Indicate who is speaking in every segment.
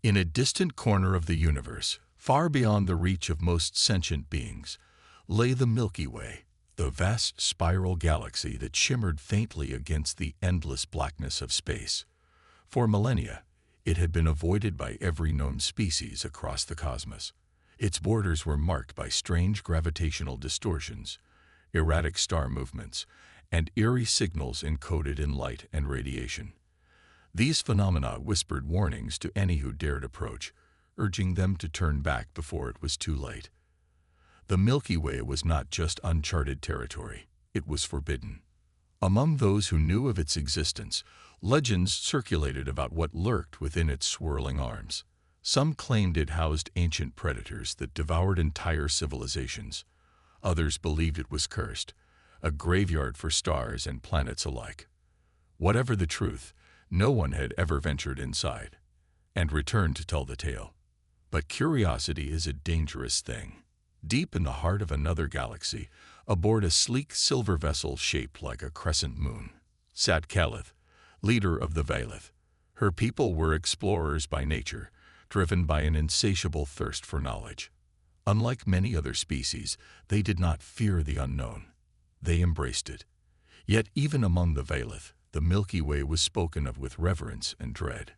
Speaker 1: In a distant corner of the universe, far beyond the reach of most sentient beings, lay the Milky Way, the vast spiral galaxy that shimmered faintly against the endless blackness of space. For millennia, it had been avoided by every known species across the cosmos. Its borders were marked by strange gravitational distortions, erratic star movements, and eerie signals encoded in light and radiation. These phenomena whispered warnings to any who dared approach, urging them to turn back before it was too late. The Milky Way was not just uncharted territory, it was forbidden. Among those who knew of its existence, legends circulated about what lurked within its swirling arms. Some claimed it housed ancient predators that devoured entire civilizations. Others believed it was cursed, a graveyard for stars and planets alike. Whatever the truth, no one had ever ventured inside and returned to tell the tale. But curiosity is a dangerous thing. Deep in the heart of another galaxy, aboard a sleek silver vessel shaped like a crescent moon, sat Calith, leader of the Vailith. Her people were explorers by nature, driven by an insatiable thirst for knowledge. Unlike many other species, they did not fear the unknown. They embraced it. Yet even among the Vailith, the Milky Way was spoken of with reverence and dread.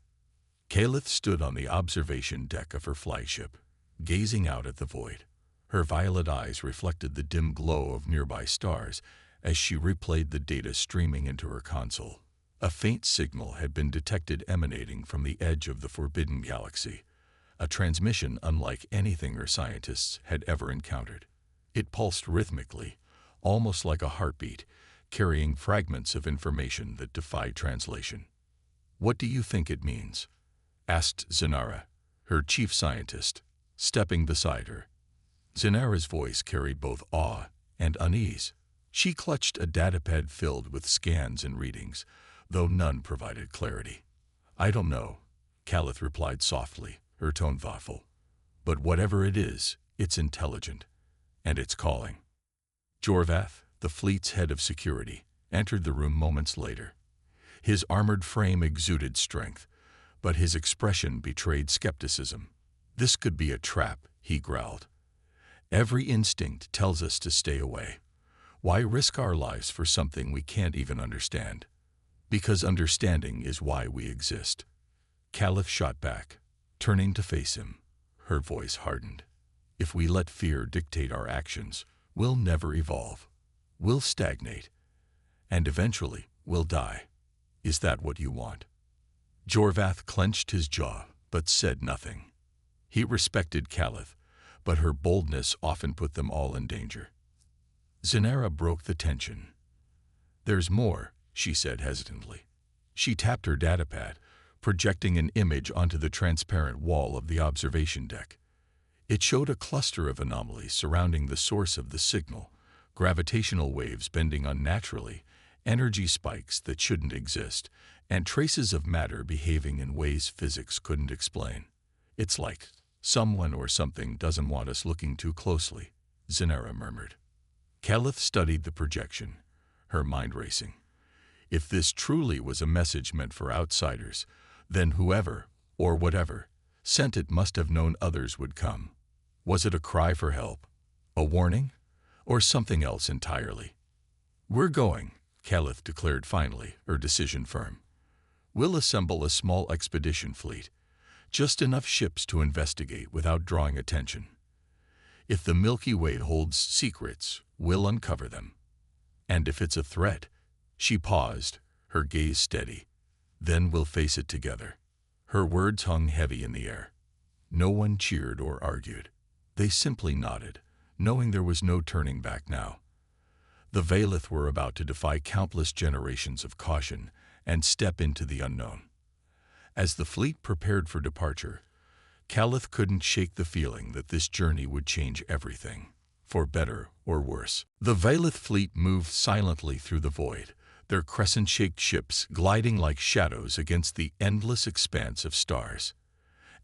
Speaker 1: Calith stood on the observation deck of her flagship, gazing out at the void. Her violet eyes reflected the dim glow of nearby stars as she replayed the data streaming into her console. A faint signal had been detected emanating from the edge of the forbidden galaxy, a transmission unlike anything her scientists had ever encountered. It pulsed rhythmically, almost like a heartbeat, carrying fragments of information that defied translation. "What do you think it means?" asked Zinara, her chief scientist, stepping beside her. Zinara's voice carried both awe and unease. She clutched a datapad filled with scans and readings, though none provided clarity. "I don't know," Calith replied softly, her tone thoughtful. "But whatever it is, it's intelligent, and it's calling." Jorvath, the fleet's head of security, entered the room moments later. His armored frame exuded strength, but his expression betrayed skepticism. "This could be a trap," he growled. "Every instinct tells us to stay away. Why risk our lives for something we can't even understand? Because understanding is why we exist." Caliph shot back, turning to face him. Her voice hardened. "If we let fear dictate our actions, we'll never evolve. We'll stagnate, and eventually we'll die. Is that what you want?" Jorvath clenched his jaw, but said nothing. He respected Calith, but her boldness often put them all in danger. Zinara broke the tension. "There's more," she said hesitantly. She tapped her datapad, projecting an image onto the transparent wall of the observation deck. It showed a cluster of anomalies surrounding the source of the signal, gravitational waves bending unnaturally, energy spikes that shouldn't exist, and traces of matter behaving in ways physics couldn't explain. "It's like someone or something doesn't want us looking too closely," Zinara murmured. Calith studied the projection, her mind racing. If this truly was a message meant for outsiders, then whoever, or whatever, sent it must have known others would come. Was it a cry for help? A warning? Or something else entirely? "We're going," Calith declared finally, her decision firm. "We'll assemble a small expedition fleet, just enough ships to investigate without drawing attention. If the Milky Way holds secrets, we'll uncover them. And if it's a threat," she paused, her gaze steady, "then we'll face it together." Her words hung heavy in the air. No one cheered or argued. They simply nodded, knowing there was no turning back now. The Vailith were about to defy countless generations of caution and step into the unknown. As the fleet prepared for departure, Calith couldn't shake the feeling that this journey would change everything, for better or worse. The Vailith fleet moved silently through the void, their crescent-shaped ships gliding like shadows against the endless expanse of stars.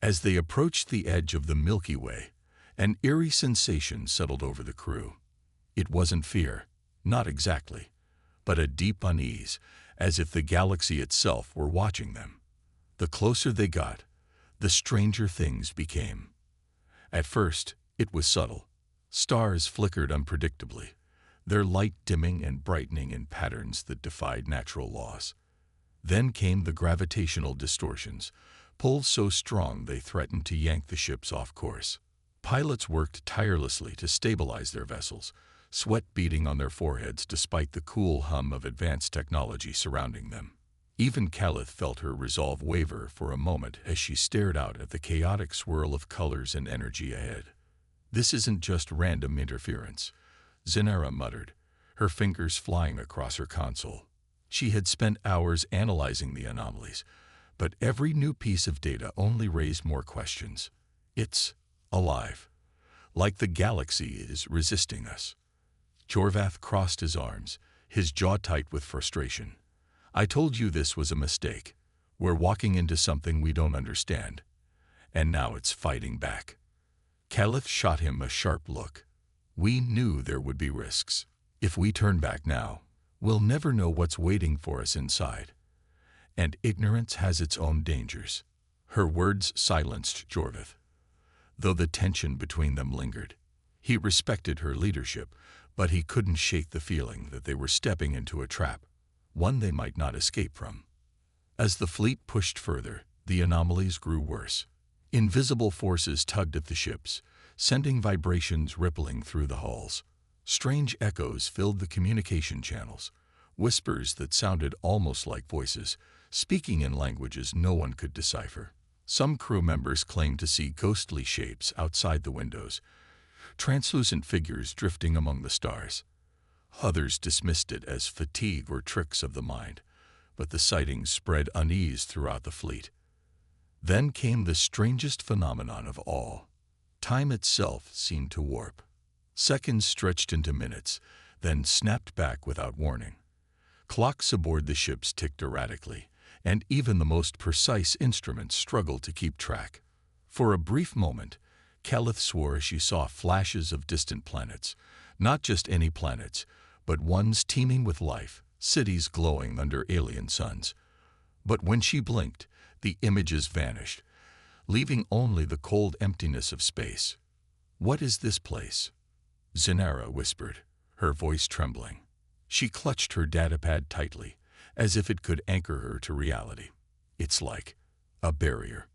Speaker 1: As they approached the edge of the Milky Way, an eerie sensation settled over the crew. It wasn't fear, not exactly, but a deep unease, as if the galaxy itself were watching them. The closer they got, the stranger things became. At first, it was subtle. Stars flickered unpredictably, their light dimming and brightening in patterns that defied natural laws. Then came the gravitational distortions, pulls so strong they threatened to yank the ships off course. Pilots worked tirelessly to stabilize their vessels, sweat beading on their foreheads despite the cool hum of advanced technology surrounding them. Even Caliph felt her resolve waver for a moment as she stared out at the chaotic swirl of colors and energy ahead. "This isn't just random interference," Zinara muttered, her fingers flying across her console. She had spent hours analyzing the anomalies, but every new piece of data only raised more questions. "It's alive, like the galaxy is resisting us." Jorvath crossed his arms, his jaw tight with frustration. "I told you this was a mistake. We're walking into something we don't understand. And now it's fighting back." Caliph shot him a sharp look. "We knew there would be risks. If we turn back now, we'll never know what's waiting for us inside. And ignorance has its own dangers." Her words silenced Jorvath, though the tension between them lingered. He respected her leadership, but he couldn't shake the feeling that they were stepping into a trap, one they might not escape from. As the fleet pushed further, the anomalies grew worse. Invisible forces tugged at the ships, sending vibrations rippling through the hulls. Strange echoes filled the communication channels, whispers that sounded almost like voices, speaking in languages no one could decipher. Some crew members claimed to see ghostly shapes outside the windows, translucent figures drifting among the stars. Others dismissed it as fatigue or tricks of the mind, but the sightings spread unease throughout the fleet. Then came the strangest phenomenon of all. Time itself seemed to warp. Seconds stretched into minutes, then snapped back without warning. Clocks aboard the ships ticked erratically, and even the most precise instruments struggled to keep track. For a brief moment, Caliph swore she saw flashes of distant planets, not just any planets, but ones teeming with life, cities glowing under alien suns. But when she blinked, the images vanished, leaving only the cold emptiness of space. "What is this place?" Zinara whispered, her voice trembling. She clutched her datapad tightly, as if it could anchor her to reality. "It's like a barrier.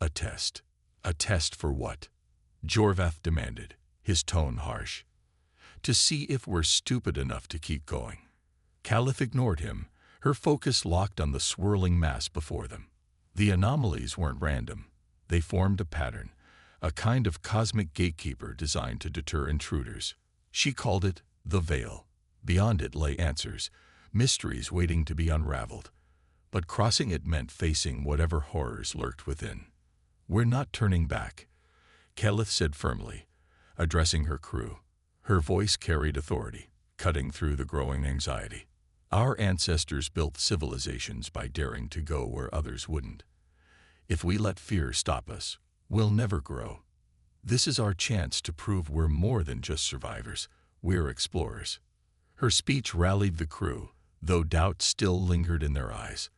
Speaker 1: A test." "A test for what?" Jorvath demanded, his tone harsh. "To see if we're stupid enough to keep going." Caliph ignored him, her focus locked on the swirling mass before them. The anomalies weren't random. They formed a pattern, a kind of cosmic gatekeeper designed to deter intruders. She called it the Veil. Beyond it lay answers, mysteries waiting to be unraveled. But crossing it meant facing whatever horrors lurked within. "We're not turning back," Caliph said firmly, addressing her crew. Her voice carried authority, cutting through the growing anxiety. "Our ancestors built civilizations by daring to go where others wouldn't. If we let fear stop us, we'll never grow. This is our chance to prove we're more than just survivors, we're explorers." Her speech rallied the crew, though doubt still lingered in their eyes.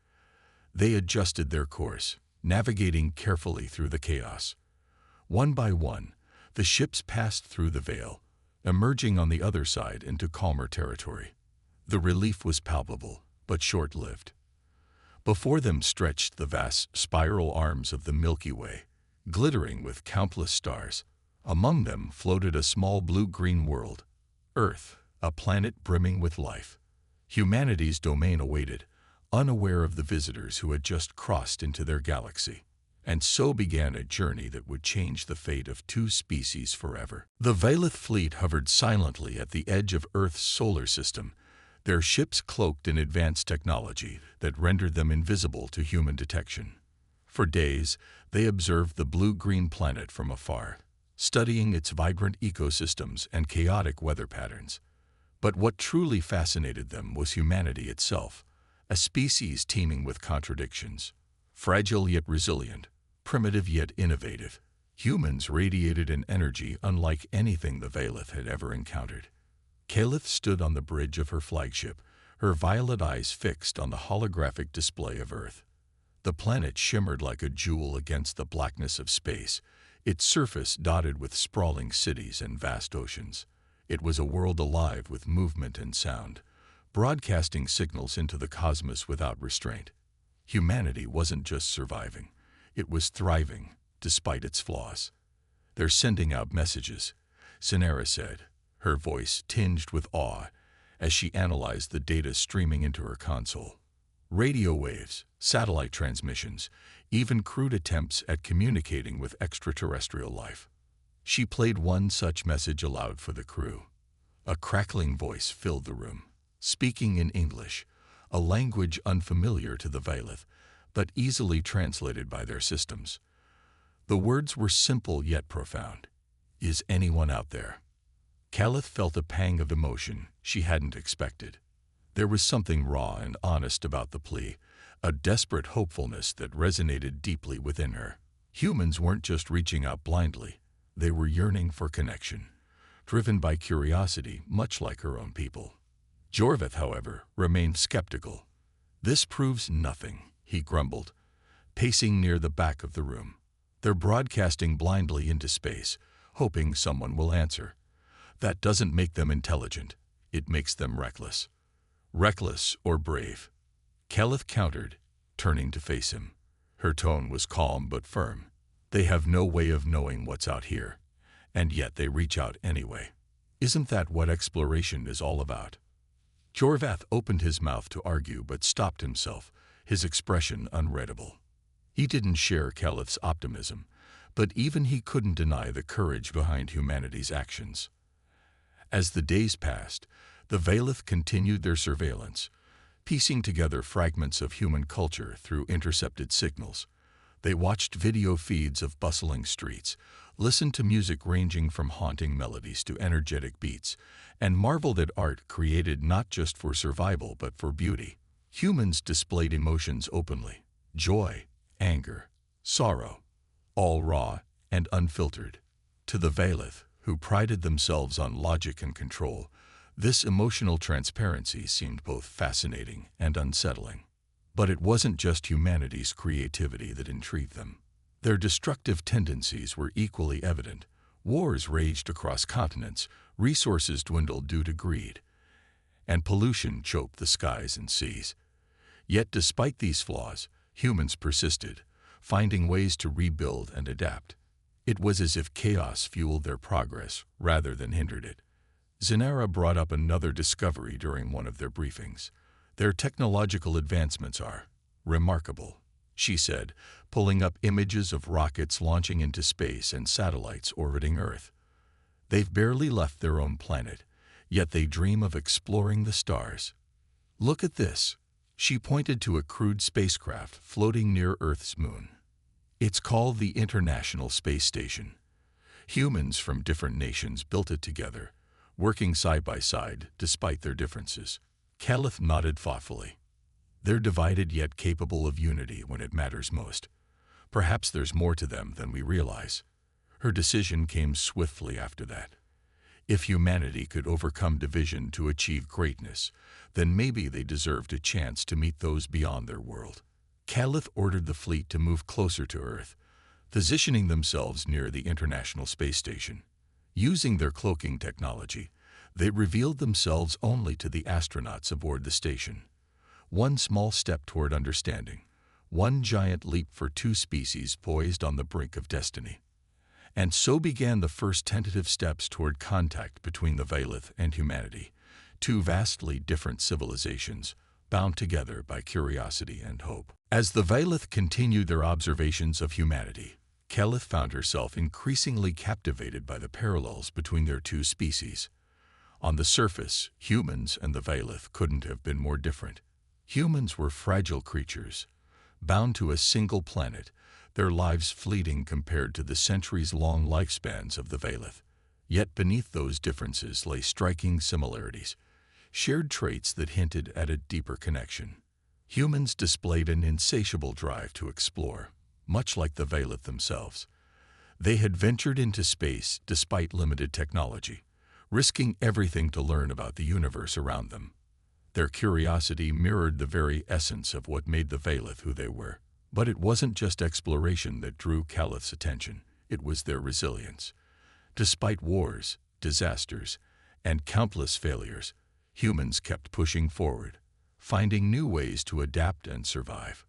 Speaker 1: They adjusted their course, navigating carefully through the chaos. One by one, the ships passed through the veil, emerging on the other side into calmer territory. The relief was palpable, but short-lived. Before them stretched the vast spiral arms of the Milky Way, glittering with countless stars. Among them floated a small blue-green world, Earth, a planet brimming with life. Humanity's domain awaited, unaware of the visitors who had just crossed into their galaxy. And so began a journey that would change the fate of two species forever. The Veilith fleet hovered silently at the edge of Earth's solar system, their ships cloaked in advanced technology that rendered them invisible to human detection. For days, they observed the blue-green planet from afar, studying its vibrant ecosystems and chaotic weather patterns. But what truly fascinated them was humanity itself, a species teeming with contradictions. Fragile yet resilient, primitive yet innovative, humans radiated an energy unlike anything the Veilith had ever encountered. Caliph stood on the bridge of her flagship, her violet eyes fixed on the holographic display of Earth. The planet shimmered like a jewel against the blackness of space, its surface dotted with sprawling cities and vast oceans. It was a world alive with movement and sound, broadcasting signals into the cosmos without restraint. Humanity wasn't just surviving, it was thriving, despite its flaws. "They're sending out messages," Sinara said, her voice tinged with awe as she analyzed the data streaming into her console. Radio waves, satellite transmissions, even crude attempts at communicating with extraterrestrial life. She played one such message aloud for the crew. A crackling voice filled the room, speaking in English, a language unfamiliar to the Vailith, but easily translated by their systems. The words were simple yet profound. "Is anyone out there?" Caliph felt a pang of emotion she hadn't expected. There was something raw and honest about the plea, a desperate hopefulness that resonated deeply within her. Humans weren't just reaching out blindly, they were yearning for connection, driven by curiosity much like her own people. Jorveth, however, remained skeptical. "This proves nothing," he grumbled, pacing near the back of the room. "They're broadcasting blindly into space, hoping someone will answer. That doesn't make them intelligent, it makes them reckless." "Reckless or brave?" Caliph countered, turning to face him. Her tone was calm but firm. "They have no way of knowing what's out here, and yet they reach out anyway. Isn't that what exploration is all about?" Jorvath opened his mouth to argue but stopped himself, his expression unreadable. He didn't share Caliph's optimism, but even he couldn't deny the courage behind humanity's actions. As the days passed, the Vailith continued their surveillance, piecing together fragments of human culture through intercepted signals. They watched video feeds of bustling streets, listened to music ranging from haunting melodies to energetic beats, and marveled at art created not just for survival but for beauty. Humans displayed emotions openly: joy, anger, sorrow, all raw and unfiltered. To the Vailith, who prided themselves on logic and control, this emotional transparency seemed both fascinating and unsettling. But it wasn't just humanity's creativity that intrigued them. Their destructive tendencies were equally evident. Wars raged across continents, resources dwindled due to greed, and pollution choked the skies and seas. Yet despite these flaws, humans persisted, finding ways to rebuild and adapt. It was as if chaos fueled their progress rather than hindered it. Zinara brought up another discovery during one of their briefings. "Their technological advancements are remarkable," she said, pulling up images of rockets launching into space and satellites orbiting Earth. "They've barely left their own planet, yet they dream of exploring the stars. Look at this." She pointed to a crude spacecraft floating near Earth's moon. "It's called the International Space Station. Humans from different nations built it together, working side by side despite their differences." Caliph nodded thoughtfully. "They're divided yet capable of unity when it matters most. Perhaps there's more to them than we realize." Her decision came swiftly after that. If humanity could overcome division to achieve greatness, then maybe they deserved a chance to meet those beyond their world. Caliph ordered the fleet to move closer to Earth, positioning themselves near the International Space Station. Using their cloaking technology, they revealed themselves only to the astronauts aboard the station. One small step toward understanding, one giant leap for two species poised on the brink of destiny. And so began the first tentative steps toward contact between the Vailith and humanity, two vastly different civilizations, bound together by curiosity and hope. As the Vailith continued their observations of humanity, Caliph found herself increasingly captivated by the parallels between their two species. On the surface, humans and the Vailith couldn't have been more different. Humans were fragile creatures, bound to a single planet, their lives fleeting compared to the centuries-long lifespans of the Vailith. Yet beneath those differences lay striking similarities, shared traits that hinted at a deeper connection. Humans displayed an insatiable drive to explore, much like the Vailith themselves. They had ventured into space despite limited technology, risking everything to learn about the universe around them. Their curiosity mirrored the very essence of what made the Vailith who they were. But it wasn't just exploration that drew Calith's attention, it was their resilience. Despite wars, disasters, and countless failures, humans kept pushing forward, finding new ways to adapt and survive.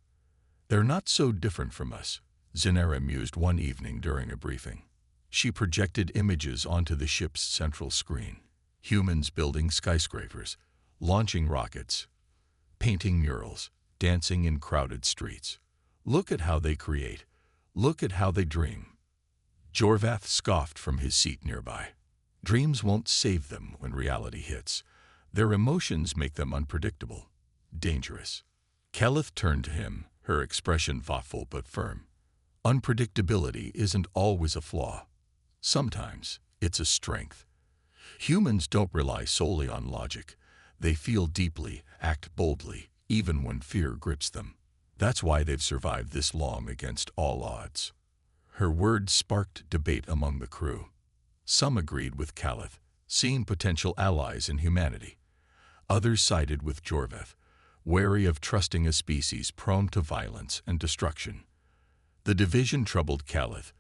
Speaker 1: "They're not so different from us," Zenera mused one evening during a briefing. She projected images onto the ship's central screen. Humans building skyscrapers, launching rockets, painting murals, dancing in crowded streets. "Look at how they create. Look at how they dream." Jorvath scoffed from his seat nearby. "Dreams won't save them when reality hits. Their emotions make them unpredictable, dangerous." Calith turned to him, her expression thoughtful but firm. "Unpredictability isn't always a flaw. Sometimes it's a strength. Humans don't rely solely on logic. They feel deeply, act boldly, even when fear grips them. That's why they've survived this long against all odds." Her words sparked debate among the crew. Some agreed with Calith, seeing potential allies in humanity. Others sided with Jorvath, wary of trusting a species prone to violence and destruction. The division troubled Calith,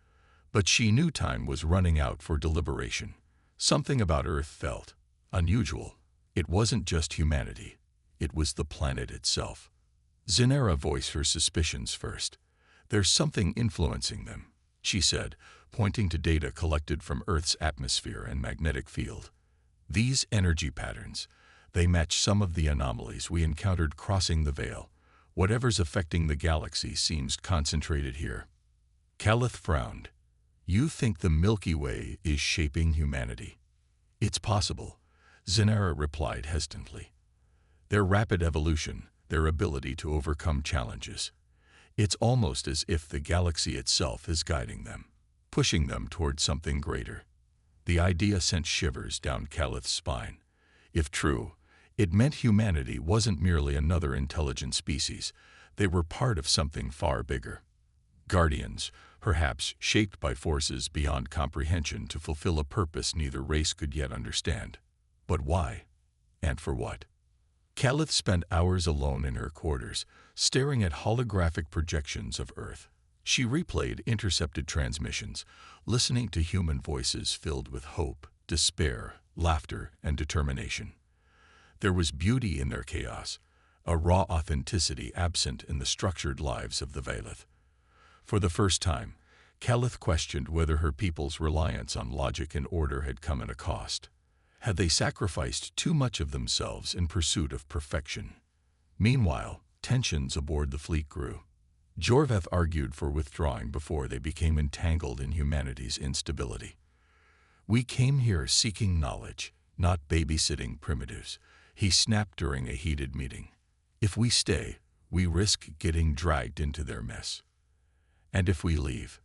Speaker 1: but she knew time was running out for deliberation. Something about Earth felt unusual. It wasn't just humanity. It was the planet itself. Zenera voiced her suspicions first. "There's something influencing them," she said, pointing to data collected from Earth's atmosphere and magnetic field. "These energy patterns, they match some of the anomalies we encountered crossing the veil. Whatever's affecting the galaxy seems concentrated here." Calith frowned. "You think the Milky Way is shaping humanity?" "It's possible," Zenera replied hesitantly. "Their rapid evolution, their ability to overcome challenges. It's almost as if the galaxy itself is guiding them, pushing them toward something greater." The idea sent shivers down Calith's spine. If true, it meant humanity wasn't merely another intelligent species. They were part of something far bigger. Guardians, perhaps shaped by forces beyond comprehension to fulfill a purpose neither race could yet understand. But why? And for what? Calith spent hours alone in her quarters, staring at holographic projections of Earth. She replayed intercepted transmissions, listening to human voices filled with hope, despair, laughter, and determination. There was beauty in their chaos, a raw authenticity absent in the structured lives of the Velith. For the first time, Calith questioned whether her people's reliance on logic and order had come at a cost. Had they sacrificed too much of themselves in pursuit of perfection? Meanwhile, tensions aboard the fleet grew. Jorvath argued for withdrawing before they became entangled in humanity's instability. "We came here seeking knowledge, not babysitting primitives," he snapped during a heated meeting. "If we stay, we risk getting dragged into their mess. And if we leave?"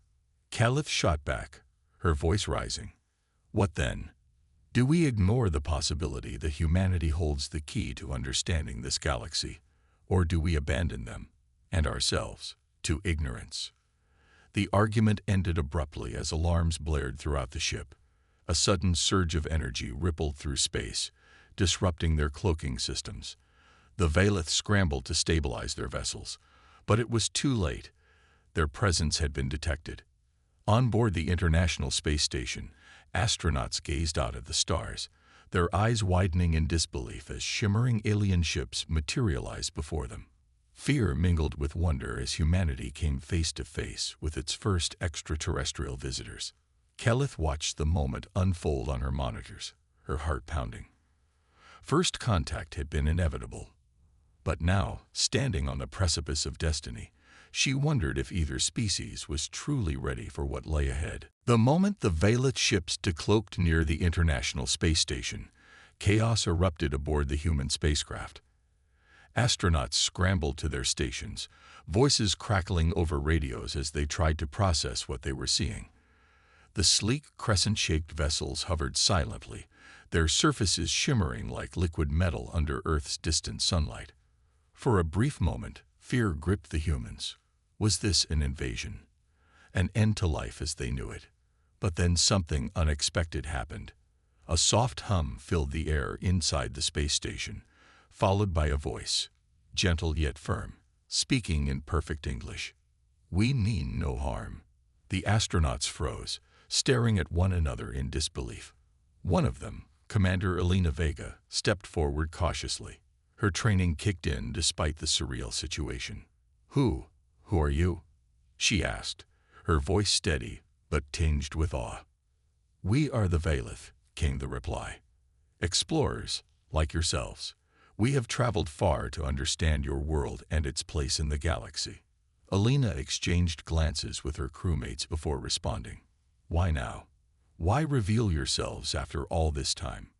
Speaker 1: Calith shot back, her voice rising. "What then? Do we ignore the possibility that humanity holds the key to understanding this galaxy, or do we abandon them, and ourselves, to ignorance?" The argument ended abruptly as alarms blared throughout the ship. A sudden surge of energy rippled through space, disrupting their cloaking systems. The Velith scrambled to stabilize their vessels, but it was too late. Their presence had been detected. On board the International Space Station, astronauts gazed out at the stars, their eyes widening in disbelief as shimmering alien ships materialized before them. Fear mingled with wonder as humanity came face to face with its first extraterrestrial visitors. Calith watched the moment unfold on her monitors, her heart pounding. First contact had been inevitable. But now, standing on the precipice of destiny, she wondered if either species was truly ready for what lay ahead. The moment the Velith ships decloaked near the International Space Station, chaos erupted aboard the human spacecraft. Astronauts scrambled to their stations, voices crackling over radios as they tried to process what they were seeing. The sleek, crescent-shaped vessels hovered silently, their surfaces shimmering like liquid metal under Earth's distant sunlight. For a brief moment, fear gripped the humans. Was this an invasion? An end to life as they knew it? But then something unexpected happened. A soft hum filled the air inside the space station, followed by a voice, gentle yet firm, speaking in perfect English. "We mean no harm." The astronauts froze, staring at one another in disbelief. One of them, Commander Elena Vega, stepped forward cautiously. Her training kicked in despite the surreal situation. Who are you?" she asked, her voice steady but tinged with awe. "We are the Valith," came the reply. "Explorers, like yourselves. We have traveled far to understand your world and its place in the galaxy." Elena exchanged glances with her crewmates before responding. "Why now? Why reveal yourselves after all this time?"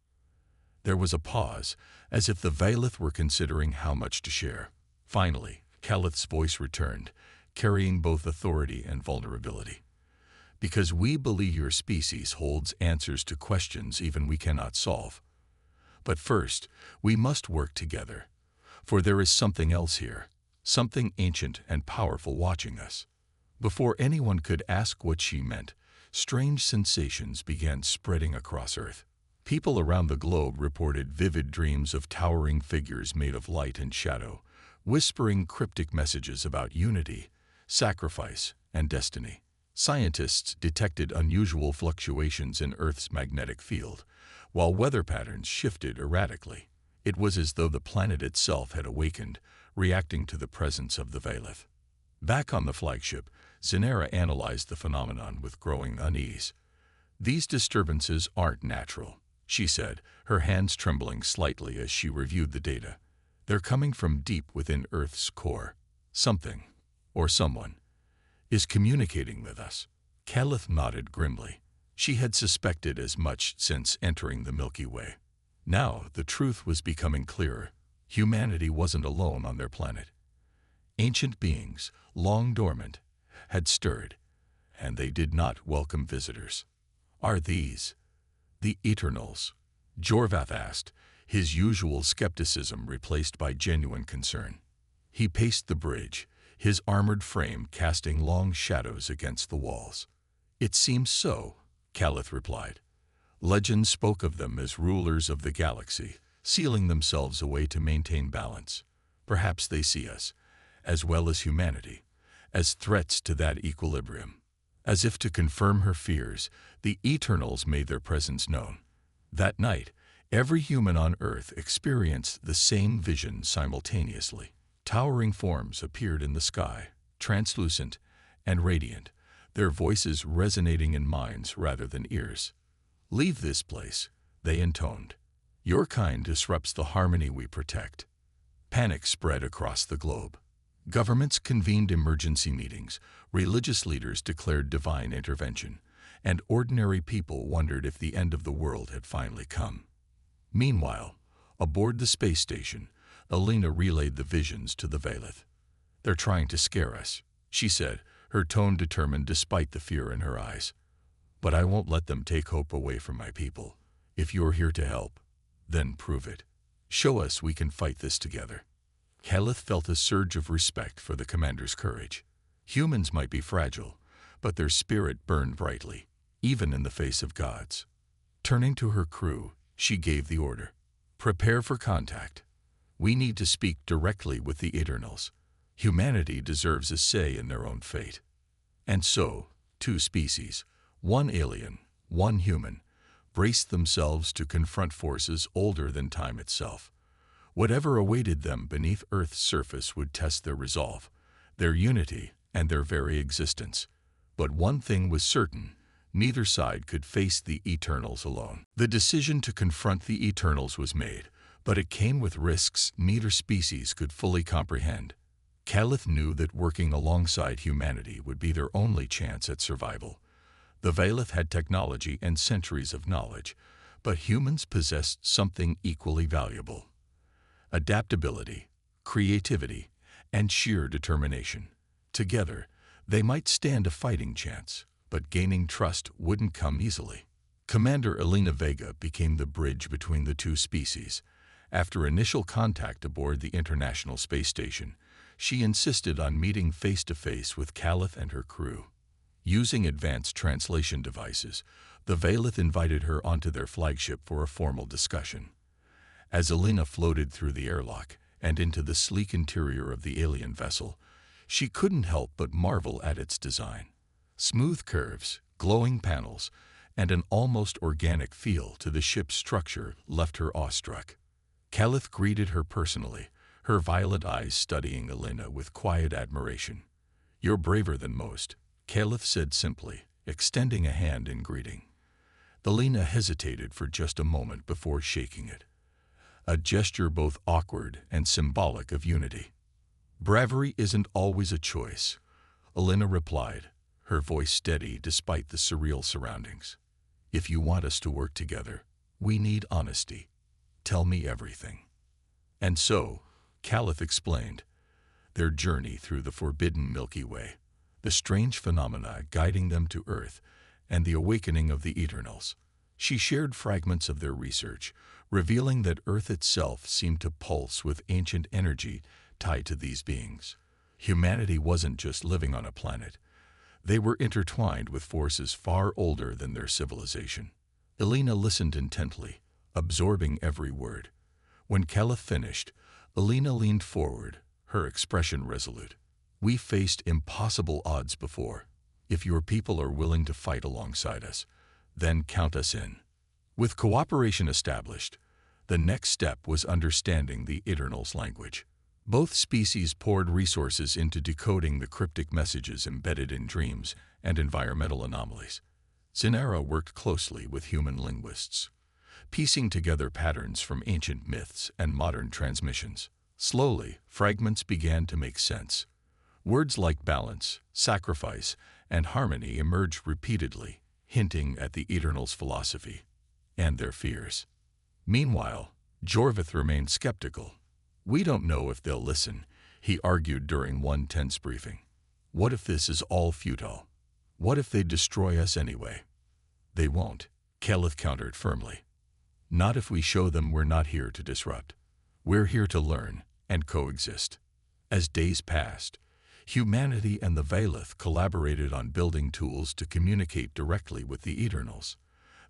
Speaker 1: There was a pause, as if the Valith were considering how much to share. Finally, Calith's voice returned, carrying both authority and vulnerability. "Because we believe your species holds answers to questions even we cannot solve. But first, we must work together, for there is something else here, something ancient and powerful watching us." Before anyone could ask what she meant, strange sensations began spreading across Earth. People around the globe reported vivid dreams of towering figures made of light and shadow, whispering cryptic messages about unity, sacrifice, and destiny. Scientists detected unusual fluctuations in Earth's magnetic field, while weather patterns shifted erratically. It was as though the planet itself had awakened, reacting to the presence of the Valith. Back on the flagship, Zenera analyzed the phenomenon with growing unease. "These disturbances aren't natural," she said, her hands trembling slightly as she reviewed the data. "They're coming from deep within Earth's core. Something, or someone, is communicating with us." Calith nodded grimly. She had suspected as much since entering the Milky Way. Now the truth was becoming clearer. Humanity wasn't alone on their planet. Ancient beings, long dormant, had stirred, and they did not welcome visitors. "Are these the Eternals?" Jorvath asked, his usual skepticism replaced by genuine concern. He paced the bridge, his armored frame casting long shadows against the walls. "It seems so," Calith replied. "Legend spoke of them as rulers of the galaxy, sealing themselves away to maintain balance. Perhaps they see us, as well as humanity, as threats to that equilibrium." As if to confirm her fears, the Eternals made their presence known. That night, every human on Earth experienced the same vision simultaneously. Towering forms appeared in the sky, translucent and radiant, their voices resonating in minds rather than ears. "Leave this place," they intoned. "Your kind disrupts the harmony we protect." Panic spread across the globe. Governments convened emergency meetings, religious leaders declared divine intervention, and ordinary people wondered if the end of the world had finally come. Meanwhile, aboard the space station, Elena relayed the visions to the Valith. "They're trying to scare us," she said, her tone determined despite the fear in her eyes. "But I won't let them take hope away from my people. If you're here to help, then prove it. Show us we can fight this together." Calith felt a surge of respect for the commander's courage. Humans might be fragile, but their spirit burned brightly, even in the face of gods. Turning to her crew, she gave the order. "Prepare for contact. We need to speak directly with the Eternals. Humanity deserves a say in their own fate." And so, two species, one alien, one human, braced themselves to confront forces older than time itself. Whatever awaited them beneath Earth's surface would test their resolve, their unity, and their very existence. But one thing was certain: neither side could face the Eternals alone. The decision to confront the Eternals was made, but it came with risks neither species could fully comprehend. Calith knew that working alongside humanity would be their only chance at survival. The Valith had technology and centuries of knowledge, but humans possessed something equally valuable: adaptability, creativity, and sheer determination. Together, they might stand a fighting chance, but gaining trust wouldn't come easily. Commander Elena Vega became the bridge between the two species. After initial contact aboard the International Space Station, she insisted on meeting face-to-face with Calith and her crew. Using advanced translation devices, the Valith invited her onto their flagship for a formal discussion. As Elena floated through the airlock and into the sleek interior of the alien vessel, She couldn't help but marvel at its design. Smooth curves, glowing panels, and an almost organic feel to the ship's structure left her awestruck. Caliph greeted her personally, her violet eyes studying Elena with quiet admiration. "You're braver than most," Caliph said simply, extending a hand in greeting. Elena hesitated for just a moment before shaking it, a gesture both awkward and symbolic of unity. "Bravery isn't always a choice," Elena replied, her voice steady despite the surreal surroundings. "If you want us to work together, we need honesty. Tell me everything." And so, Caliph explained their journey through the forbidden Milky Way, the strange phenomena guiding them to Earth, and the awakening of the Eternals. She shared fragments of their research, revealing that Earth itself seemed to pulse with ancient energy tied to these beings. Humanity wasn't just living on a planet. They were intertwined with forces far older than their civilization. Elena listened intently, absorbing every word. When Caliph finished, Elena leaned forward, her expression resolute. "We've faced impossible odds before. If your people are willing to fight alongside us, then count us in." With cooperation established, the next step was understanding the Eternals' language. Both species poured resources into decoding the cryptic messages embedded in dreams and environmental anomalies. Zinara worked closely with human linguists, piecing together patterns from ancient myths and modern transmissions. Slowly, fragments began to make sense. Words like balance, sacrifice, and harmony emerged repeatedly, hinting at the Eternals' philosophy and their fears. Meanwhile, Jorvith remained skeptical. "We don't know if they'll listen," he argued during one tense briefing. "What if this is all futile? What if they destroy us anyway?" "They won't," Caliph countered firmly. "Not if we show them we're not here to disrupt. We're here to learn and coexist." As days passed, humanity and the Valith collaborated on building tools to communicate directly with the Eternals.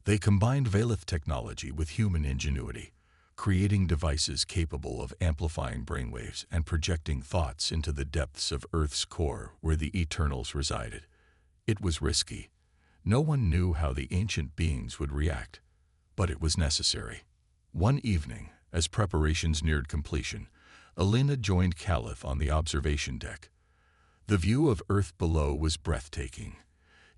Speaker 1: They combined Valith technology with human ingenuity, creating devices capable of amplifying brainwaves and projecting thoughts into the depths of Earth's core where the Eternals resided. It was risky. No one knew how the ancient beings would react, but it was necessary. One evening, as preparations neared completion, Elena joined Caliph on the observation deck. The view of Earth below was breathtaking,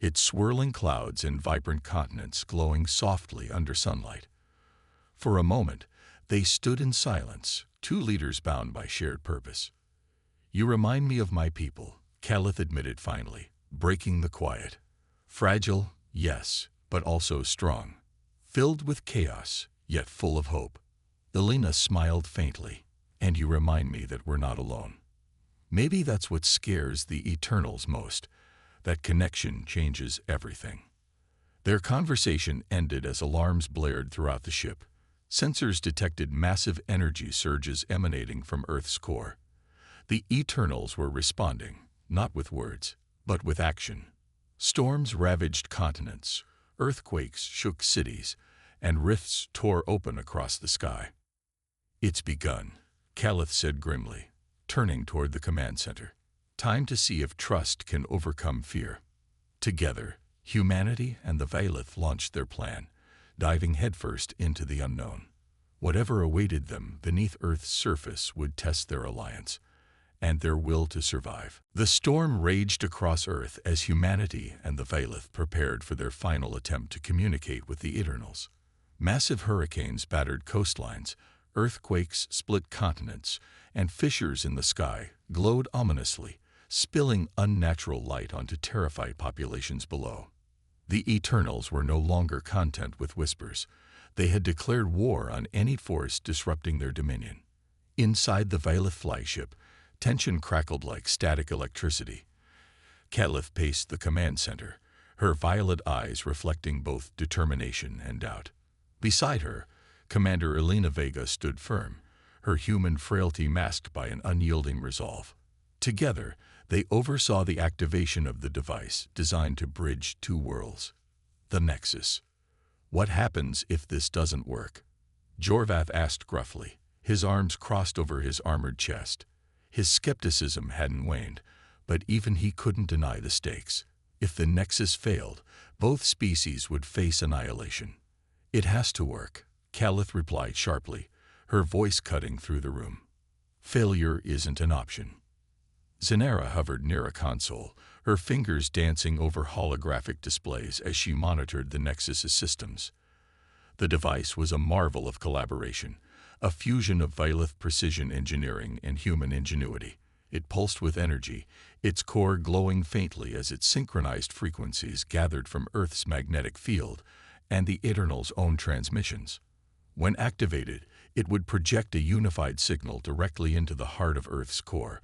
Speaker 1: its swirling clouds and vibrant continents glowing softly under sunlight. For a moment, they stood in silence, two leaders bound by shared purpose. "You remind me of my people," Caliph admitted finally, breaking the quiet. "Fragile, yes, but also strong. Filled with chaos, yet full of hope." Elena smiled faintly. "And you remind me that we're not alone. Maybe that's what scares the Eternals most, that connection changes everything." Their conversation ended as alarms blared throughout the ship. Sensors detected massive energy surges emanating from Earth's core. The Eternals were responding, not with words, but with action. Storms ravaged continents, earthquakes shook cities, and rifts tore open across the sky. "It's begun," Caliph said grimly, turning toward the command center. "Time to see if trust can overcome fear." Together, humanity and the Valith launched their plan, diving headfirst into the unknown. Whatever awaited them beneath Earth's surface would test their alliance and their will to survive. The storm raged across Earth as humanity and the Valith prepared for their final attempt to communicate with the Eternals. Massive hurricanes battered coastlines, earthquakes split continents, and fissures in the sky glowed ominously, spilling unnatural light onto terrified populations below. The Eternals were no longer content with whispers. They had declared war on any force disrupting their dominion. Inside the Valith flagship, tension crackled like static electricity. Caliph paced the command center, her violet eyes reflecting both determination and doubt. Beside her, Commander Elena Vega stood firm, her human frailty masked by an unyielding resolve. Together, they oversaw the activation of the device designed to bridge two worlds. The Nexus. "What happens if this doesn't work?" Jorvath asked gruffly, his arms crossed over his armored chest. His skepticism hadn't waned, but even he couldn't deny the stakes. If the Nexus failed, both species would face annihilation. "It has to work," Calith replied sharply, her voice cutting through the room. "Failure isn't an option." Zanara hovered near a console, her fingers dancing over holographic displays as she monitored the Nexus's systems. The device was a marvel of collaboration, a fusion of Vyleth precision engineering and human ingenuity. It pulsed with energy, its core glowing faintly as it synchronized frequencies gathered from Earth's magnetic field and the Eternal's own transmissions. When activated, it would project a unified signal directly into the heart of Earth's core,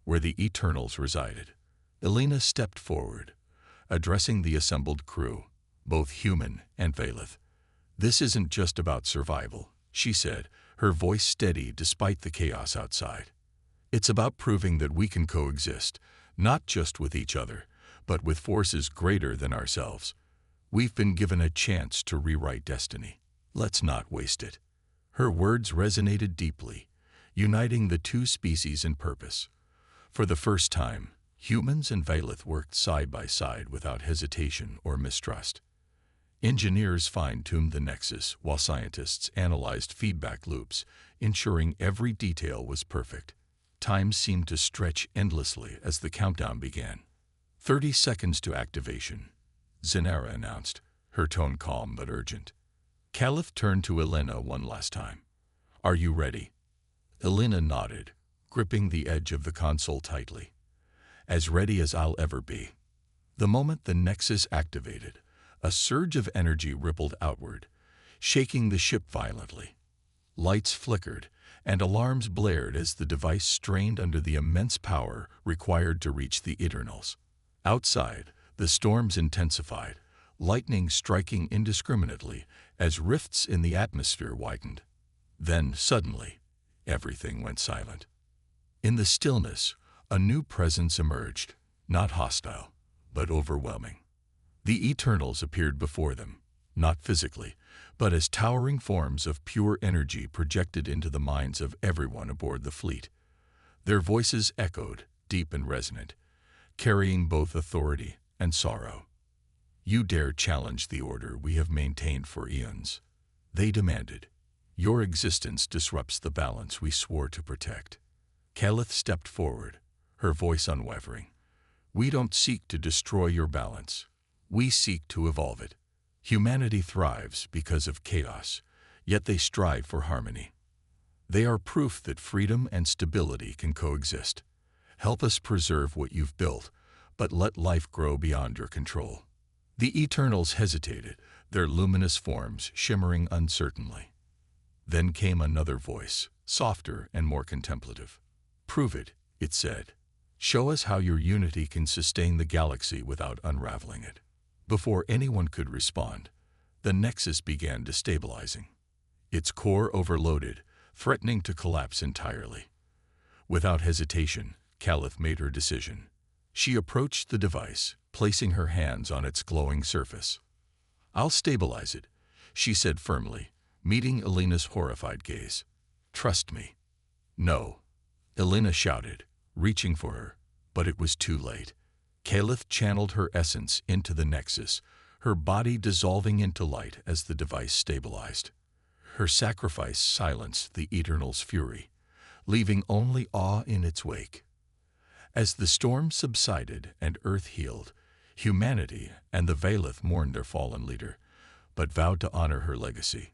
Speaker 1: where the Eternals resided. Elena stepped forward, addressing the assembled crew, both human and Vyleth. "This isn't just about survival," she said, her voice steady despite the chaos outside. "It's about proving that we can coexist, not just with each other, but with forces greater than ourselves. We've been given a chance to rewrite destiny. Let's not waste it." Her words resonated deeply, uniting the two species in purpose. For the first time, humans and Vyleth worked side by side without hesitation or mistrust. Engineers fine-tuned the Nexus while scientists analyzed feedback loops, ensuring every detail was perfect. Time seemed to stretch endlessly as the countdown began. 30 seconds to activation, Zanara announced, her tone calm but urgent. Caliph turned to Elena one last time. "Are you ready?" Elena nodded, gripping the edge of the console tightly. "As ready as I'll ever be." The moment the Nexus activated, a surge of energy rippled outward, shaking the ship violently. Lights flickered, and alarms blared as the device strained under the immense power required to reach the Eternals. Outside, the storms intensified, lightning striking indiscriminately as rifts in the atmosphere widened. Then, suddenly, everything went silent. In the stillness, a new presence emerged, not hostile, but overwhelming. The Eternals appeared before them, not physically, but as towering forms of pure energy projected into the minds of everyone aboard the fleet. Their voices echoed, deep and resonant, carrying both authority and sorrow. "You dare challenge the order we have maintained for eons," they demanded. "Your existence disrupts the balance we swore to protect." Calith stepped forward, her voice unwavering. "We don't seek to destroy your balance. We seek to evolve it. Humanity thrives because of chaos, yet they strive for harmony. They are proof that freedom and stability can coexist. Help us preserve what you've built, but let life grow beyond your control." The Eternals hesitated, their luminous forms shimmering uncertainly. Then came another voice, softer and more contemplative. "Prove it," it said. "Show us how your unity can sustain the galaxy without unraveling it." Before anyone could respond, the Nexus began destabilizing. Its core overloaded, threatening to collapse entirely. Without hesitation, Calith made her decision. She approached the device, placing her hands on its glowing surface. "I'll stabilize it," she said firmly, meeting Elena's horrified gaze. "Trust me." "No," Elena shouted, reaching for her, but it was too late. Calith channeled her essence into the Nexus, her body dissolving into light as the device stabilized. Her sacrifice silenced the Eternal's fury, leaving only awe in its wake. As the storm subsided and Earth healed, humanity and the Vyleth mourned their fallen leader, but vowed to honor her legacy.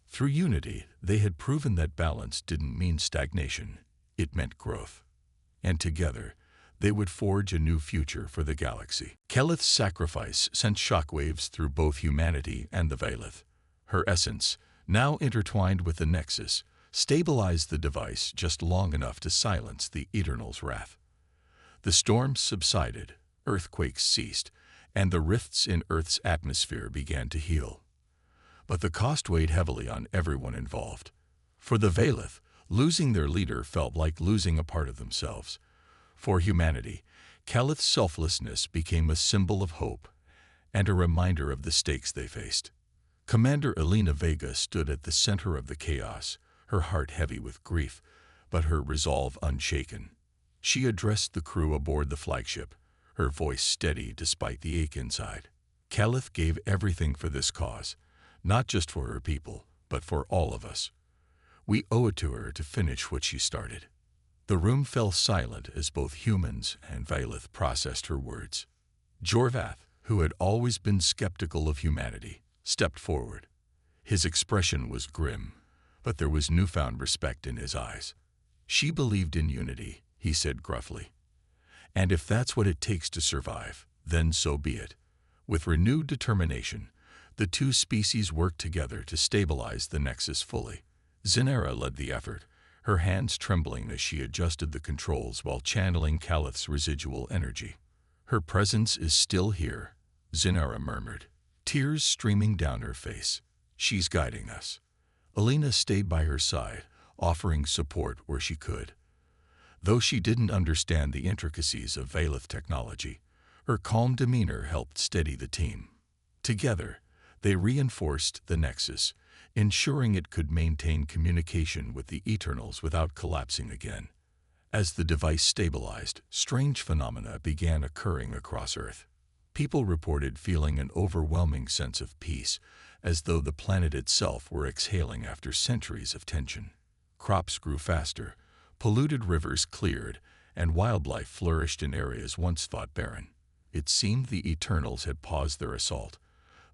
Speaker 1: Through unity, they had proven that balance didn't mean stagnation, it meant growth. And together, they would forge a new future for the galaxy. Calith's sacrifice sent shockwaves through both humanity and the Vyleth. Her essence, now intertwined with the Nexus, stabilized the device just long enough to silence the Eternal's wrath. The storms subsided, earthquakes ceased, and the rifts in Earth's atmosphere began to heal. But the cost weighed heavily on everyone involved. For the Vyleth, losing their leader felt like losing a part of themselves. For humanity, Calith's selflessness became a symbol of hope and a reminder of the stakes they faced. Commander Elena Vega stood at the center of the chaos, her heart heavy with grief, but her resolve unshaken. She addressed the crew aboard the flagship, her voice steady despite the ache inside. Caliph gave everything for this cause, not just for her people, but for all of us. We owe it to her to finish what she started. The room fell silent as both humans and Vailith processed her words. Jorvath, who had always been skeptical of humanity, stepped forward. His expression was grim, but there was newfound respect in his eyes. "She believed in unity," he said gruffly. "And if that's what it takes to survive, then so be it." With renewed determination, the two species worked together to stabilize the Nexus fully. Zinera led the effort, her hands trembling as she adjusted the controls while channeling Calith's residual energy. "Her presence is still here," Zinera murmured, tears streaming down her face. "She's guiding us." Alina stayed by her side, offering support where she could. Though she didn't understand the intricacies of Vailith technology, her calm demeanor helped steady the team. Together, they reinforced the Nexus, ensuring it could maintain communication with the Eternals without collapsing again. As the device stabilized, strange phenomena began occurring across Earth. People reported feeling an overwhelming sense of peace, as though the planet itself were exhaling after centuries of tension. Crops grew faster, polluted rivers cleared, and wildlife flourished in areas once thought barren. It seemed the Eternals had paused their assault,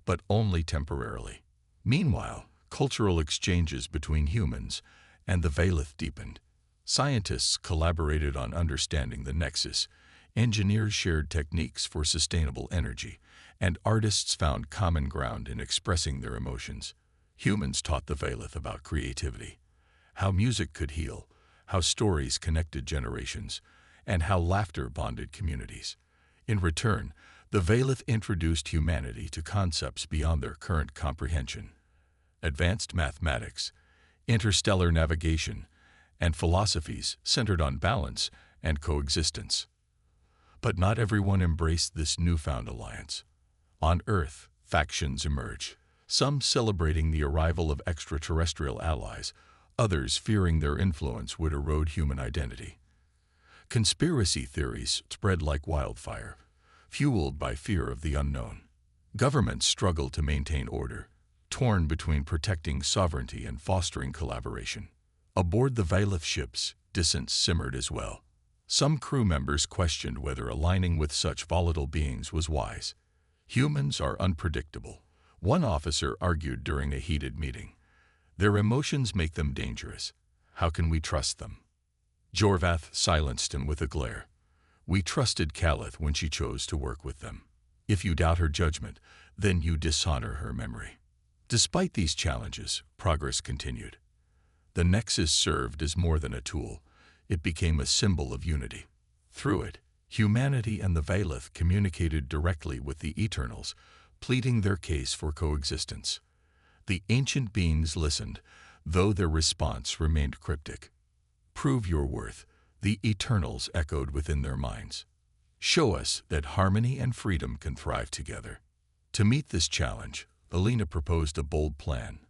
Speaker 1: but only temporarily. Meanwhile, cultural exchanges between humans and the Vailith deepened. Scientists collaborated on understanding the Nexus, engineers shared techniques for sustainable energy, and artists found common ground in expressing their emotions. Humans taught the Vailith about creativity, how music could heal, how stories connected generations, and how laughter bonded communities. In return, the Vailith introduced humanity to concepts beyond their current comprehension. Advanced mathematics, interstellar navigation, and philosophies centered on balance and coexistence. But not everyone embraced this newfound alliance. On Earth, factions emerged, some celebrating the arrival of extraterrestrial allies, others fearing their influence would erode human identity. Conspiracy theories spread like wildfire, fueled by fear of the unknown. Governments struggled to maintain order, torn between protecting sovereignty and fostering collaboration. Aboard the Vailith ships, dissent simmered as well. Some crew members questioned whether aligning with such volatile beings was wise. Humans are unpredictable, one officer argued during a heated meeting. Their emotions make them dangerous. How can we trust them? Jorvath silenced him with a glare. We trusted Calith when she chose to work with them. If you doubt her judgment, then you dishonor her memory. Despite these challenges, progress continued. The Nexus served as more than a tool. It became a symbol of unity. Through it, humanity and the Vailith communicated directly with the Eternals, pleading their case for coexistence. The ancient beings listened, though their response remained cryptic. Prove your worth, the Eternals echoed within their minds. Show us that harmony and freedom can thrive together. To meet this challenge, Alina proposed a bold plan.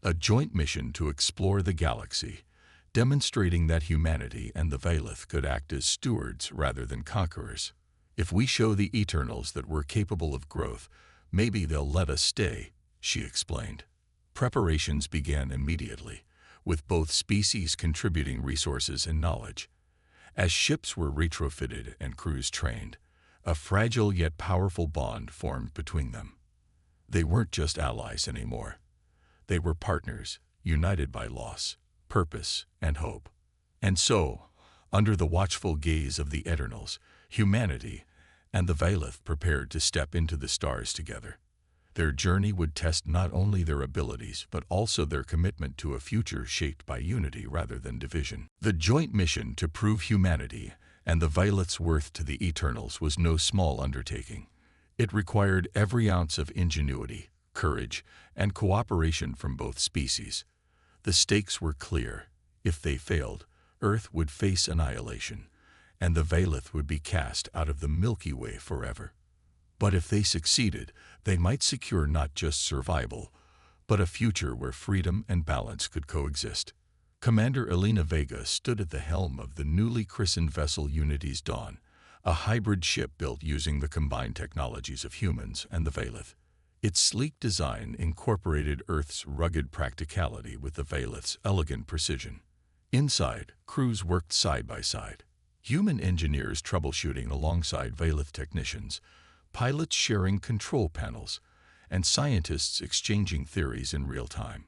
Speaker 1: A joint mission to explore the galaxy, demonstrating that humanity and the Vailith could act as stewards rather than conquerors. If we show the Eternals that we're capable of growth, maybe they'll let us stay, she explained. Preparations began immediately, with both species contributing resources and knowledge. As ships were retrofitted and crews trained, a fragile yet powerful bond formed between them. They weren't just allies anymore. They were partners, united by loss, purpose, and hope. And so, under the watchful gaze of the Eternals, humanity and the Vailith prepared to step into the stars together. Their journey would test not only their abilities, but also their commitment to a future shaped by unity rather than division. The joint mission to prove humanity and the Vailith's worth to the Eternals was no small undertaking. It required every ounce of ingenuity, courage, and cooperation from both species. The stakes were clear. If they failed, Earth would face annihilation, and the Vailith would be cast out of the Milky Way forever. But if they succeeded, they might secure not just survival, but a future where freedom and balance could coexist. Commander Elena Vega stood at the helm of the newly christened vessel Unity's Dawn, a hybrid ship built using the combined technologies of humans and the Valith. Its sleek design incorporated Earth's rugged practicality with the Valith's elegant precision. Inside, crews worked side by side. Human engineers troubleshooting alongside Valith technicians, pilots sharing control panels, and scientists exchanging theories in real time.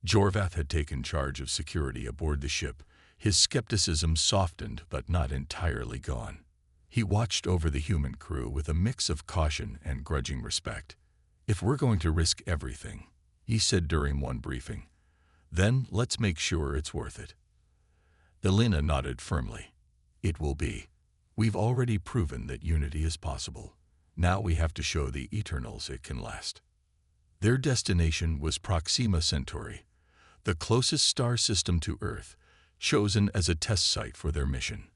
Speaker 1: Jorvath had taken charge of security aboard the ship, his skepticism softened but not entirely gone. He watched over the human crew with a mix of caution and grudging respect. "If we're going to risk everything," he said during one briefing, "then let's make sure it's worth it." Elena nodded firmly. "It will be. We've already proven that unity is possible. Now we have to show the Eternals it can last." Their destination was Proxima Centauri, the closest star system to Earth, chosen as a test site for their mission.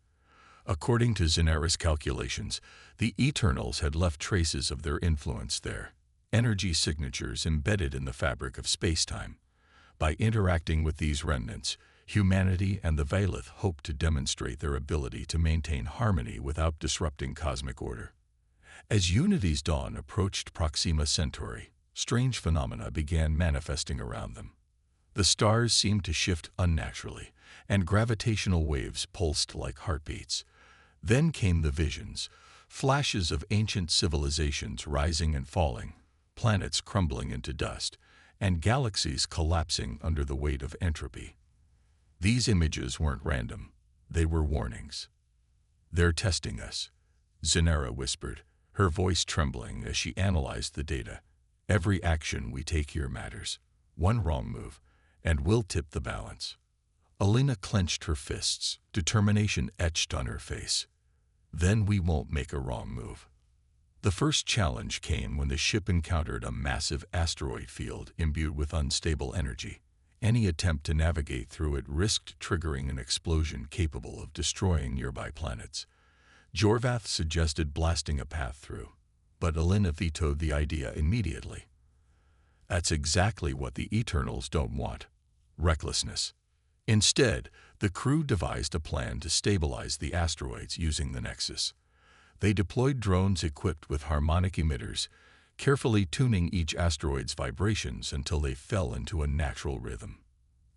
Speaker 1: According to Xenara's calculations, the Eternals had left traces of their influence there, energy signatures embedded in the fabric of space-time. By interacting with these remnants, humanity and the Valith hoped to demonstrate their ability to maintain harmony without disrupting cosmic order. As Unity's Dawn approached Proxima Centauri, strange phenomena began manifesting around them. The stars seemed to shift unnaturally, and gravitational waves pulsed like heartbeats. Then came the visions, flashes of ancient civilizations rising and falling, planets crumbling into dust, and galaxies collapsing under the weight of entropy. These images weren't random. They were warnings. "They're testing us," Xenara whispered, her voice trembling as she analyzed the data. "Every action we take here matters. One wrong move, and we'll tip the balance." Elena clenched her fists, determination etched on her face. "Then we won't make a wrong move." The first challenge came when the ship encountered a massive asteroid field imbued with unstable energy. Any attempt to navigate through it risked triggering an explosion capable of destroying nearby planets. Jorvath suggested blasting a path through, but Elena vetoed the idea immediately. "That's exactly what the Eternals don't want: recklessness." Instead, the crew devised a plan to stabilize the asteroids using the Nexus. They deployed drones equipped with harmonic emitters, carefully tuning each asteroid's vibrations until they fell into a natural rhythm.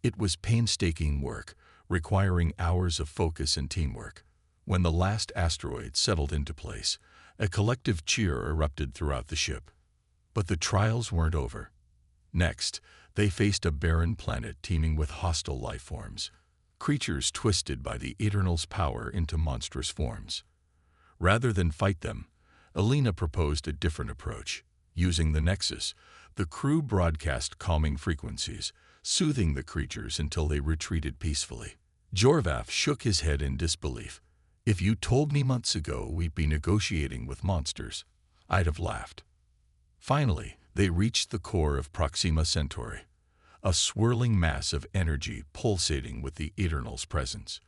Speaker 1: It was painstaking work, requiring hours of focus and teamwork. When the last asteroid settled into place, a collective cheer erupted throughout the ship. But the trials weren't over. Next, they faced a barren planet teeming with hostile life forms, creatures twisted by the Eternal's power into monstrous forms. Rather than fight them, Elena proposed a different approach. Using the Nexus, the crew broadcast calming frequencies, soothing the creatures until they retreated peacefully. Jorvath shook his head in disbelief. "If you told me months ago we'd be negotiating with monsters, I'd have laughed." Finally, they reached the core of Proxima Centauri, a swirling mass of energy pulsating with the Eternal's presence.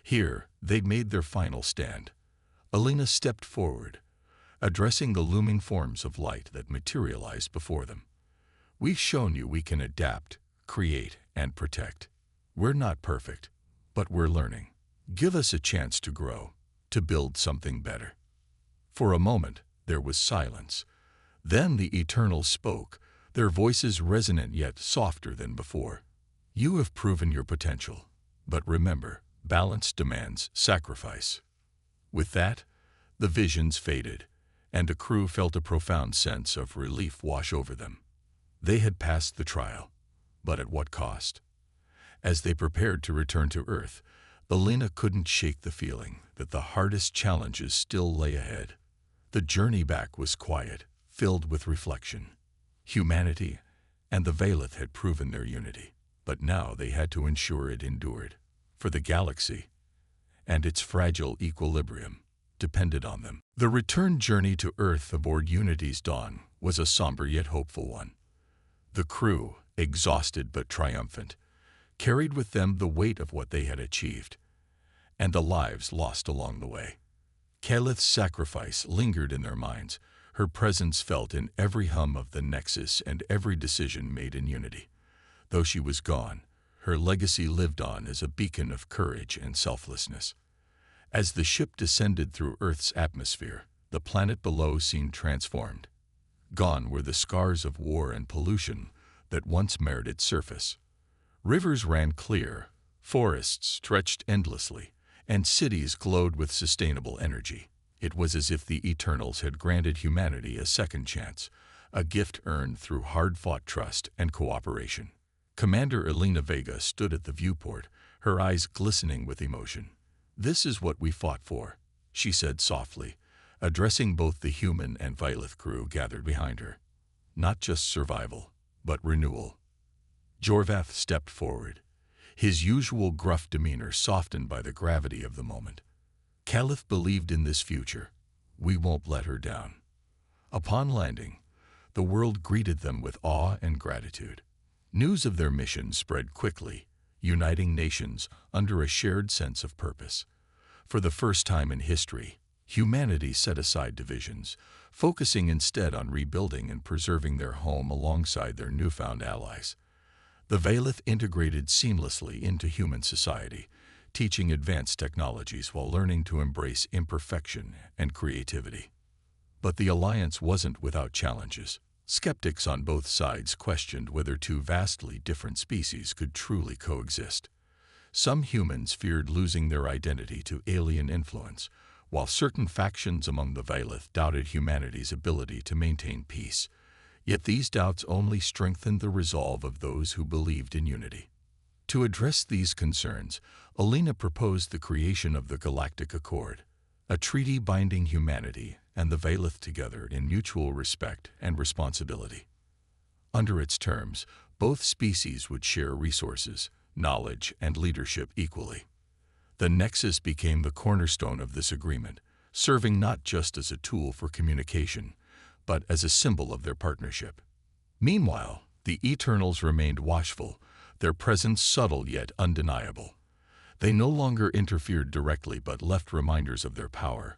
Speaker 1: Here, they'd made their final stand. Elena stepped forward, addressing the looming forms of light that materialized before them. "We've shown you we can adapt, create, and protect. We're not perfect, but we're learning. Give us a chance to grow, to build something better." For a moment, there was silence. Then the Eternals spoke, their voices resonant yet softer than before. "You have proven your potential, but remember, balance demands sacrifice." With that, the visions faded, and the crew felt a profound sense of relief wash over them. They had passed the trial, but at what cost? As they prepared to return to Earth, Elena couldn't shake the feeling that the hardest challenges still lay ahead. The journey back was quiet, filled with reflection. Humanity and the Valith had proven their unity, but now they had to ensure it endured. For the galaxy and its fragile equilibrium depended on them. The return journey to Earth aboard Unity's Dawn was a somber yet hopeful one. The crew, exhausted but triumphant, carried with them the weight of what they had achieved, and the lives lost along the way. Calith's sacrifice lingered in their minds, her presence felt in every hum of the Nexus and every decision made in unity. Though she was gone, her legacy lived on as a beacon of courage and selflessness. As the ship descended through Earth's atmosphere, the planet below seemed transformed. Gone were the scars of war and pollution that once marred its surface. Rivers ran clear, forests stretched endlessly, and cities glowed with sustainable energy. It was as if the Eternals had granted humanity a second chance, a gift earned through hard-fought trust and cooperation. Commander Elena Vega stood at the viewport, her eyes glistening with emotion. "This is what we fought for," she said softly, addressing both the human and Violet crew gathered behind her. "Not just survival, but renewal." Jorvath stepped forward, his usual gruff demeanor softened by the gravity of the moment. "Caliph believed in this future. We won't let her down." Upon landing, the world greeted them with awe and gratitude. News of their mission spread quickly, uniting nations under a shared sense of purpose. For the first time in history, humanity set aside divisions, focusing instead on rebuilding and preserving their home alongside their newfound allies. The Valith integrated seamlessly into human society, teaching advanced technologies while learning to embrace imperfection and creativity. But the alliance wasn't without challenges. Skeptics on both sides questioned whether two vastly different species could truly coexist. Some humans feared losing their identity to alien influence, while certain factions among the Valith doubted humanity's ability to maintain peace. Yet these doubts only strengthened the resolve of those who believed in unity. To address these concerns, Elena proposed the creation of the Galactic Accord, a treaty binding humanity and the Valith together in mutual respect and responsibility. Under its terms, both species would share resources, knowledge, and leadership equally. The Nexus became the cornerstone of this agreement, serving not just as a tool for communication, but as a symbol of their partnership. Meanwhile, the Eternals remained watchful, their presence subtle yet undeniable. They no longer interfered directly but left reminders of their power.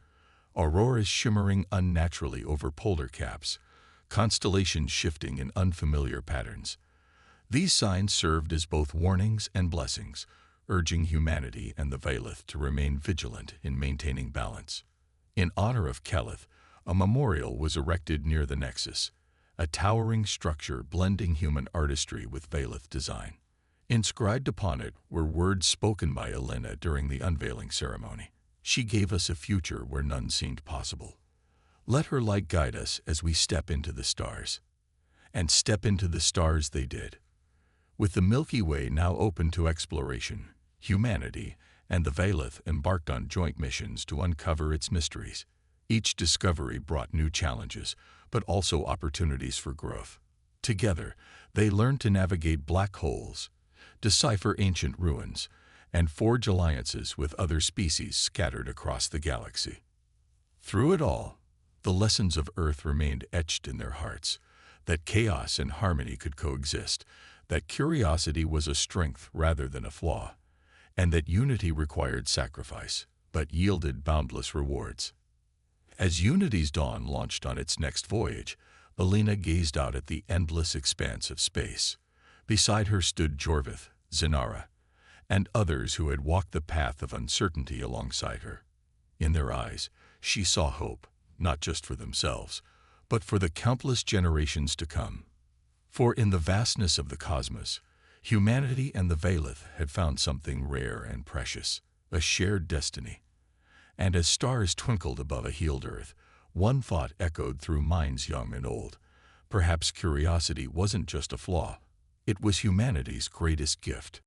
Speaker 1: Auroras shimmering unnaturally over polar caps, constellations shifting in unfamiliar patterns. These signs served as both warnings and blessings, urging humanity and the Valith to remain vigilant in maintaining balance. In honor of Caliph, a memorial was erected near the Nexus, a towering structure blending human artistry with Valith design. Inscribed upon it were words spoken by Elena during the unveiling ceremony. "She gave us a future where none seemed possible. Let her light guide us as we step into the stars." And step into the stars they did. With the Milky Way now open to exploration, humanity and the Valith embarked on joint missions to uncover its mysteries. Each discovery brought new challenges, but also opportunities for growth. Together, they learned to navigate black holes, decipher ancient ruins, and forge alliances with other species scattered across the galaxy. Through it all, the lessons of Earth remained etched in their hearts, that chaos and harmony could coexist, that curiosity was a strength rather than a flaw, and that unity required sacrifice, but yielded boundless rewards. As Unity's dawn launched on its next voyage, Elena gazed out at the endless expanse of space. Beside her stood Jorvath, Zinara, and others who had walked the path of uncertainty alongside her. In their eyes, she saw hope, not just for themselves, but for the countless generations to come. For in the vastness of the cosmos, humanity and the Valith had found something rare and precious, a shared destiny. And as stars twinkled above a healed Earth, one thought echoed through minds young and old. Perhaps curiosity wasn't just a flaw, it was humanity's greatest gift.